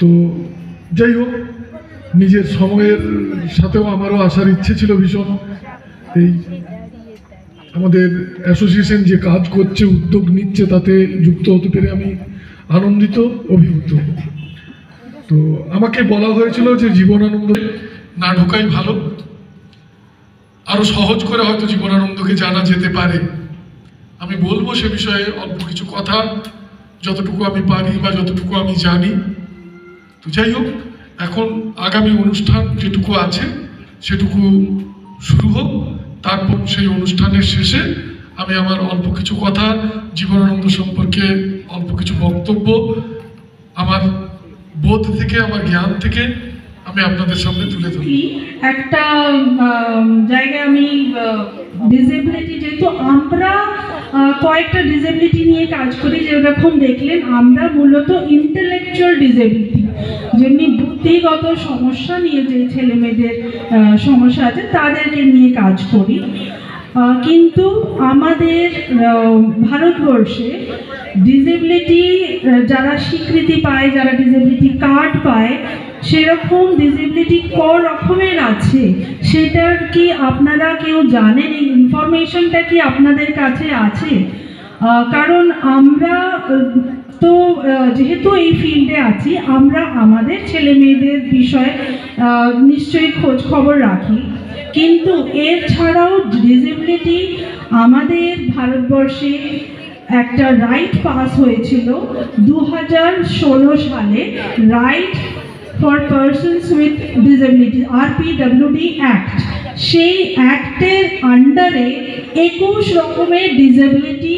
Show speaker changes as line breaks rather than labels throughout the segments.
তো যাই হোক, নিজের সময়ের সাথেও আমারও আসার ইচ্ছে ছিল ভীষণ। এই আমাদের অ্যাসোসিয়েশন যে কাজ করছে, উদ্যোগ নিচ্ছে, তাতে যুক্ত হতে পেরে আমি আনন্দিত, অভিভূত। তো আমাকে বলা হয়েছিল যে জীবনানন্দ না ঢোকাই ভালো, আরো সহজ করে হয়তো জীবনানন্দকে জানা যেতে পারে। আমি বলবো সে বিষয়ে অল্প কিছু কথা, যতটুকু আমি পারি বা যতটুকু আমি জানি। তো যাই হোক, এখন আগামী অনুষ্ঠান যেটুকু আছে সেটুকু শুরু হোক, তারপর সেই অনুষ্ঠানের শেষে আমি আমার অল্প কিছু কথা জীবনানন্দ সম্পর্কে, অল্প কিছু বক্তব্য আমার বোধ থেকে, আমার জ্ঞান থেকে আমি আপনাদের সামনে তুলে ধরি।
একটা জায়গায় আমি ডিসেবিলিটি, যেহেতু আমরা কয়েকটা ডিসেবিলিটি নিয়ে কাজ করি, যেরকম দেখলেন আমরা মূলত ইন্টেলেকচুয়াল ডিসেবিলিটি, যেমনি বুদ্ধিগত সমস্যা নিয়ে যে ছেলে মেয়েদের সমস্যা আছে তাদেরকে নিয়ে কাজ করি। কিন্তু আমাদের ভারতবর্ষে ডিসেবিলিটি যারা স্বীকৃতি পায়, যারা ডিসেবিলিটি কার্ড পায়, সেরকম ডিসেবিলিটি ক রকমের আছে সেটার কি আপনারা কেউ জানেন? এই ইনফরমেশনটা কি আপনাদের কাছে আছে? কারণ আমরা তো যেহেতু এই ফিল্ডে আছি, আমরা আমাদের ছেলে মেয়েদের বিষয়ে নিশ্চয়ই খোঁজ খবর রাখি, কিন্তু এর ছাড়াও ডিসেবিলিটি আমাদের ভারতবর্ষে একটা রাইট পাস হয়েছিল 2016 সালে, right for persons with disability, RPWD act. সেই অ্যাক্টের আন্ডারে 21 রকমের ডিসেবিলিটি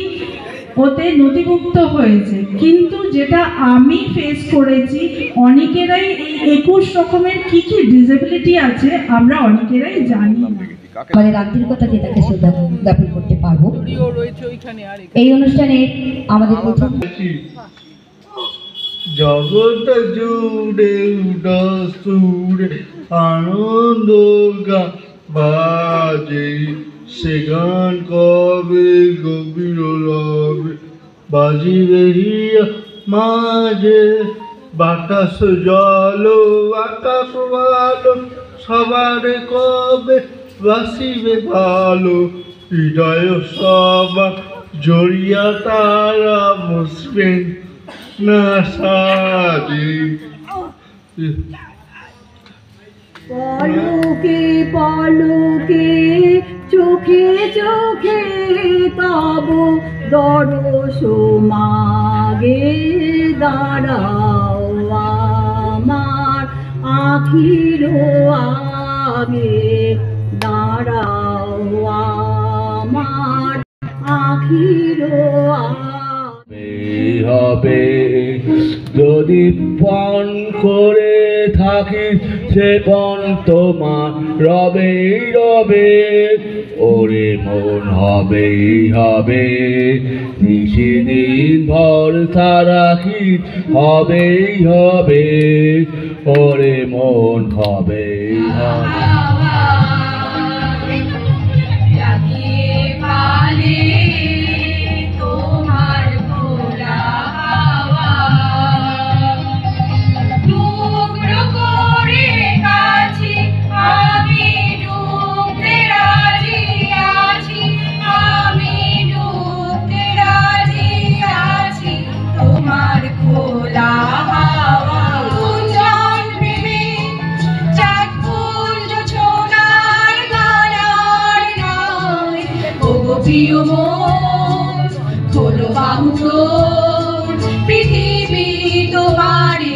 ওতে নথিভুক্ত হয়েছে। কিন্তু যেটা আমি ফেস করেছি, অনেকেরাই এই 21 রকমের কি কি ডিসেবিলিটি আছে আমরা অনেকেরাই জানি না।
মানে আন্তরিকতা দিয়ে তাকে শ্রদ্ধা জ্ঞাপন করতে পারবো। এই অনুষ্ঠানে আমাদের প্রথম
জগৎ জুড়ে উড়ে আনন্দ গান বাজে, সে গান কবে গভীর রবে বাজিবে মাঝে, বাতাস জল আকাশ ভালো সবার কবে বাসিবে ভালো, হৃদয় সবার জড়িয়া তারা মুসলিম না সাজে।
পলকে পলকে চোখে চোখে তব দরস মাগে, দাঁড়াও আমার আখির আগে, দাঁড়াও আমার আখির
হবে যদি পণ করে থাকি, সে পণ তোমার রবেই রবে, ওরে মন হবেই হবে, নিশিদিন ভরসা রাখি হবেই হবে, ওরে মন হবেই হবে।
প্রিয় মন খোলো বাহু, পৃথিবী তোমারই